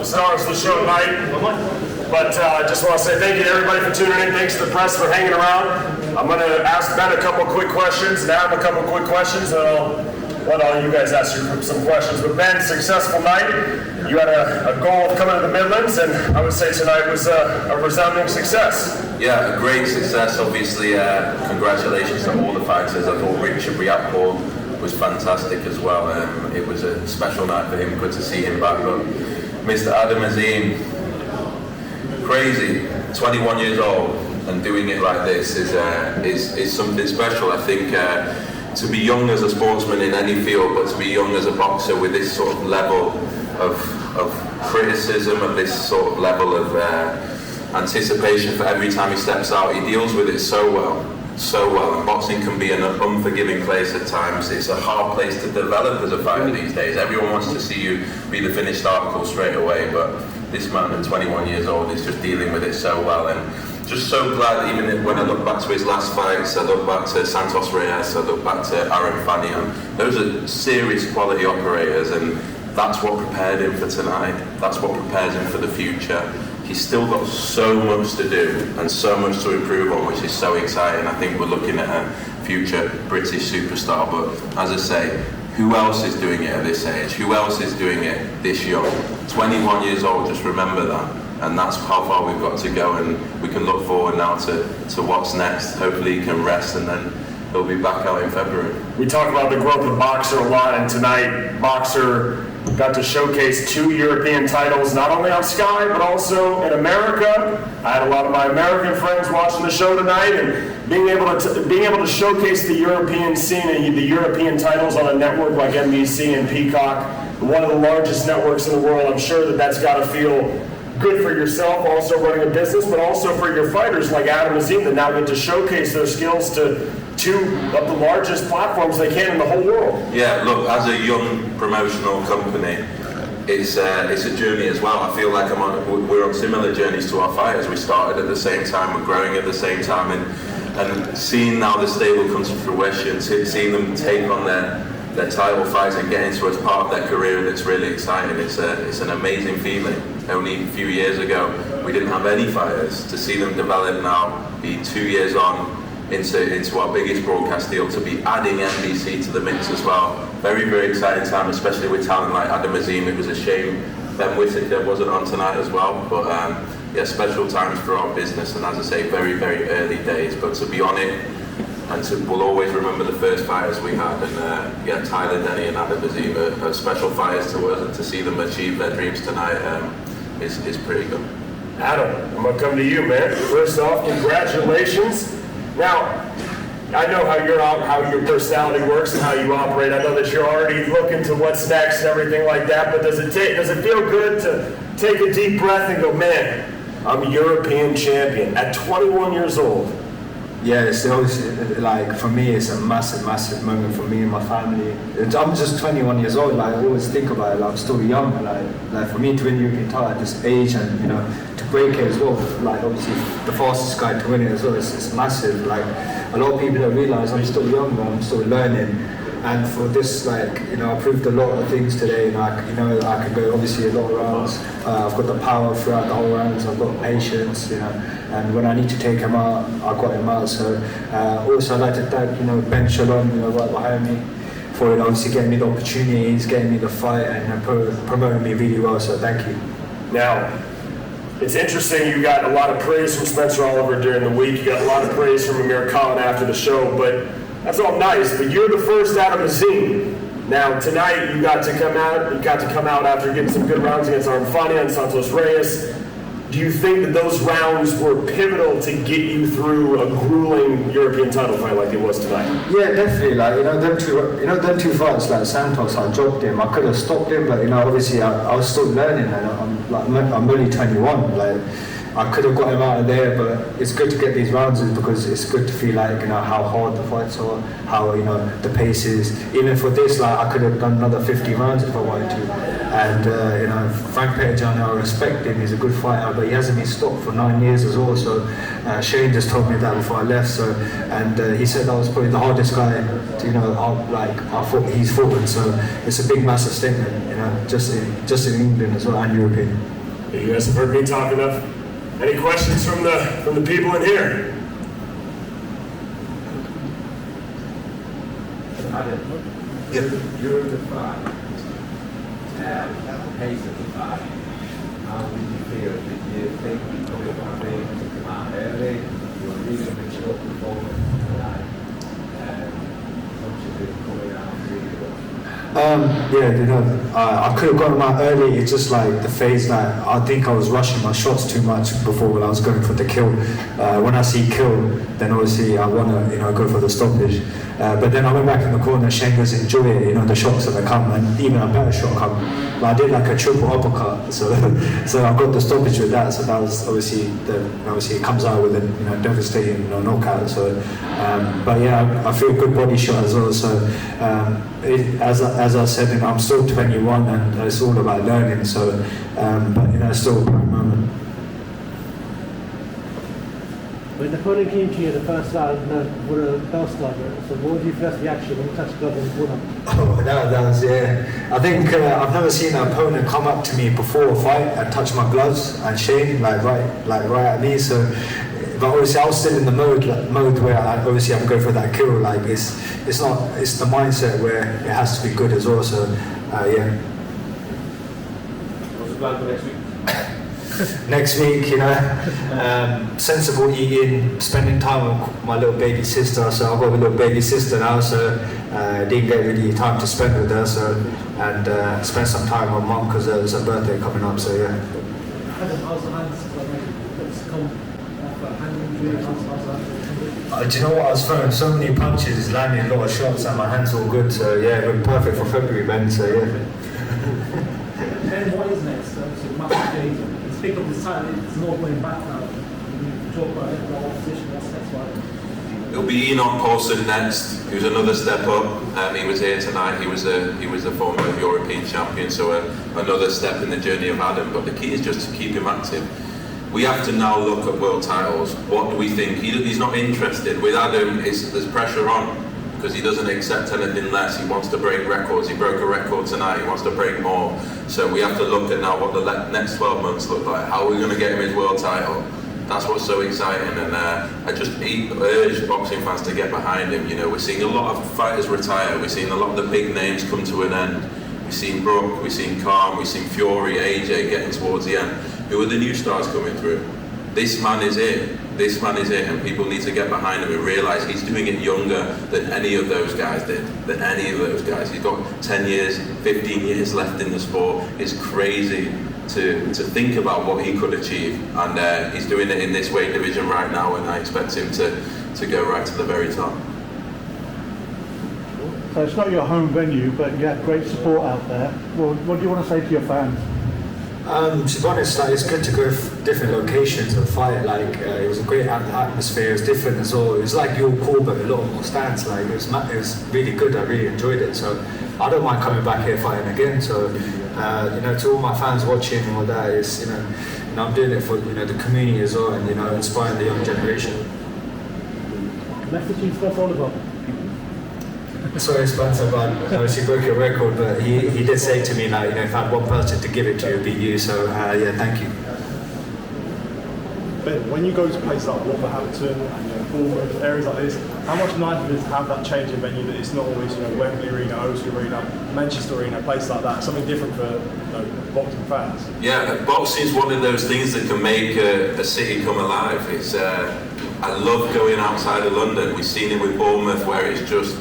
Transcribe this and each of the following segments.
stars of the show tonight. But I just want to say thank you to everybody for tuning in. Thanks to the press for hanging around. I'm going to ask Ben a couple quick questions and Adam a couple quick questions, and I'll let all you guys ask you some questions. But Ben, successful night. You had a goal of coming to the Midlands, and I would say tonight was a resounding success. Yeah, a great success. Obviously, congratulations to all the fighters. I thought Richard Riapol was fantastic as well. It was a special night for him. Good to see him back. But Mr. Adam Azim, crazy. 21 years old and doing it like this is something special. I think to be young as a sportsman in any field, but to be young as a boxer with this sort of level of criticism, of this sort of level of anticipation for every time he steps out, he deals with it so well. And boxing can be an unforgiving place at times. It's a hard place to develop as a fighter these days. Everyone wants to see you be the finished article straight away, but this man at 21 years old is just dealing with it so well. And just so glad, even when I look back to his last fights, I look back to Santos Reyes, I look back to Aaron Fanian, those are serious quality operators, and that's what prepared him for tonight. That's what prepares him for the future. He's still got so much to do and so much to improve on, which is so exciting. I think we're looking at a future British superstar, but as I say, who else is doing it at this age? Who else is doing it this young? 21 years old, just remember that. And that's how far we've got to go, and we can look forward now to what's next. Hopefully he can rest, and then he'll be back out in February. We talk about the growth of Boxer a lot, and tonight Boxer got to showcase 2 European titles, not only on Sky, but also in America. I had a lot of my American friends watching the show tonight, and being able to showcase the European scene and the European titles on a network like NBC and Peacock, one of the largest networks in the world, I'm sure that's got to feel good for yourself, also running a business, but also for your fighters like Adam Azim that now get to showcase their skills to two of the largest platforms they can in the whole world. Yeah, look, as a young promotional company, it's a journey as well. I feel like we're on similar journeys to our fighters. We started at the same time, we're growing at the same time, and seeing now the stable come to fruition, seeing them take on their title fights and get into as part of their career, that's really exciting. It's an amazing feeling. Only a few years ago, we didn't have any fighters. To see them develop now, be 2 years on into our biggest broadcast deal, to be adding NBC to the mix as well. Very, very exciting time, especially with talent like Adam Azim. It was a shame Ben Whittaker wasn't on tonight as well, but yeah, special times for our business, and as I say, very, very early days, but to be on it, and we'll always remember the first fighters we had, and yeah, Tyler Denny and Adam Azim are special fighters to us, and to see them achieve their dreams tonight is pretty good. Adam, I'm gonna come to you, man. First off, congratulations. Now, I know how your personality works and how you operate. I know that you're already looking to what's next and everything like that, but does it feel good to take a deep breath and go, man, I'm a European champion at 21 years old? Yeah, it's always, like, for me, it's a massive, massive moment for me and my family. I'm just 21 years old. Like, I always think about it. Like, I'm still young. Like for me to win European title at this age, and to break it as well. Like, obviously, the fastest guy to win it as well. It's massive. Like, a lot of people don't realize I'm still young, but I'm still learning. And for this, like, I proved a lot of things today. I can go obviously a lot of rounds. I've got the power throughout the whole rounds. I've got patience, and when I need to take him out, I've got him out. So also I'd like to thank, Ben Shalom, right behind me, for obviously getting me the opportunities, getting me the fight, and promoting me really well. So thank you. Now, it's interesting, you got a lot of praise from Spencer Oliver during the week. You got a lot of praise from Amir after the show, but that's all nice, but you're the first Adam Azim. Now, tonight you got to come out after getting some good rounds against Aaron Fanian and Santos Reyes. Do you think that those rounds were pivotal to get you through a grueling European title fight like it was tonight? Yeah, definitely. Like, them two fights, like Santos, I dropped him. I could have stopped him, but obviously I was still learning, and I'm only 21. Like, I could have got him out of there, but it's good to get these rounds in, because it's good to feel like how hard the fights are, how the pace is. Even for this, like, I could have done another 50 rounds if I wanted to. And Franck Petitjean, I respect him. He's a good fighter, but he hasn't been stopped for 9 years as well. So Shane just told me that before I left. So he said that was probably the hardest guy I thought he's fought. So it's a big, massive statement, just in England as well, and European. You guys have heard me talk enough. Any questions from the people in here? During the fight, at the pace of the fight, how did you feel? Did you think you could have been come out early? You were really mature performance tonight, and what you coming out really well? I could have gotten out early. It's just like the phase that I think I was rushing my shots too much before when I was going for the kill. When I see kill, then obviously I want to go for the stoppage. But then I went back in the corner. Shane goes, enjoy it. The shots that come, and even a better shot come. But I did like a triple uppercut, so I got the stoppage with that. So that was obviously it comes out with a devastating knockout. So, but yeah, I feel a good body shot as well. So as I said, I'm still 21, and it's all about learning. So, but it's still a prime moment. When the opponent came to you the first round with a bell slugger, so what was your first reaction when you touched the glove and won up? Oh, that was, yeah. I think I've never seen an opponent come up to me before a fight and touch my gloves and Shane right at me. So, but obviously I was still in the mode where I'm going for that kill. Like it's the mindset where it has to be good as well. So, yeah. What's the plan for next week? Next week, sensible eating, spending time with my little baby sister. So I've got a little baby sister now, so didn't get really time to spend with her. So and spend some time with mum because there's her birthday coming up. So yeah. Do you know what? I was throwing so many punches, landing a lot of shots, and my hands all good. So yeah, it looked perfect for February, man. So yeah. And what is next? So massive change. It's picked up this time. It's not going back now. We talk about it. Our opposition. That's why. It'll be Enoch Paulson next, who's another step up. He was here tonight. He was a former European champion, so another step in the journey of Adam. But the key is just to keep him active. We have to now look at world titles. What do we think? He's not interested. With Adam, there's pressure on because he doesn't accept anything less. He wants to break records. He broke a record tonight. He wants to break more. So we have to look at now what the next 12 months look like. How are we going to get him his world title? That's what's so exciting, and I just urge boxing fans to get behind him. We're seeing a lot of fighters retire. We're seeing a lot of the big names come to an end. We've seen Brook, we've seen Calm, we've seen Fury, AJ getting towards the end. Who are the new stars coming through? This man is it. This man is it, and people need to get behind him and realise he's doing it younger than any of those guys did. He's got 10 years, 15 years left in the sport. It's crazy to think about what he could achieve, and he's doing it in this weight division right now, and I expect him to go right to the very top. So it's not your home venue, but you have great support out there. Well, what do you want to say to your fans? To be honest, it's good to go to different locations and fight. It was a great atmosphere. It was different as well. It was like your call, but a lot more stands. It was really good. I really enjoyed it. So I don't mind coming back here fighting again. So to all my fans watching and all that, I'm doing it for the community as well, and inspiring the young generation. Message for Oliver. Sorry, Spencer, but obviously broke your record, but he did say to me, if I had one person to give it to, it would be you. So yeah, thank you. Ben, when you go to places like Wolverhampton and Bournemouth, areas like this, how much nicer is to have that change in venue that it's not always Wembley Arena, O2 Arena, Manchester Arena, places like that, something different for boxing fans? Yeah, boxing is one of those things that can make a city come alive. I love going outside of London. We've seen it with Bournemouth where it's just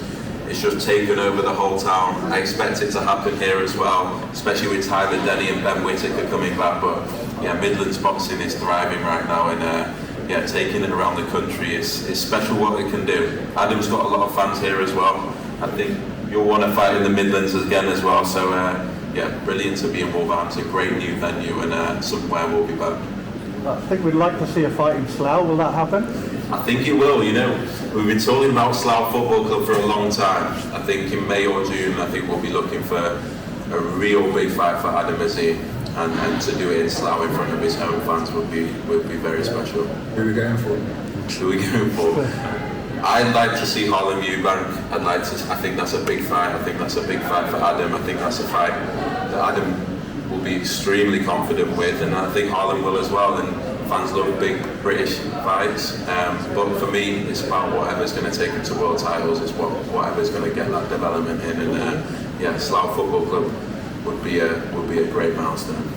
taken over the whole town. I expect it to happen here as well, especially with Tyler Denny and Ben Whittaker coming back. But yeah, Midlands boxing is thriving right now, and taking it around the country is special what it can do. Adam's got a lot of fans here as well. I think you'll want to fight in the Midlands again as well. So brilliant to be in Wolverhampton, great new venue, and somewhere we'll be back. I think we'd like to see a fight in Slough. Will that happen? I think it will. We've been talking about Slough Football Club for a long time. I think in May or June, I think we'll be looking for a real big fight for Adam Azim, and to do it in Slough in front of his home fans would be very special. Who are we going for? I'd like to see Harlem Eubank. I think that's a big fight. I think that's a big fight for Adam. I think that's a fight that Adam will be extremely confident with, and I think Holland will as well. And fans love big British fights, but for me, it's about whatever's going to take him to world titles. It's whatever's going to get that development in, and yeah, Slough Football Club would be a great milestone.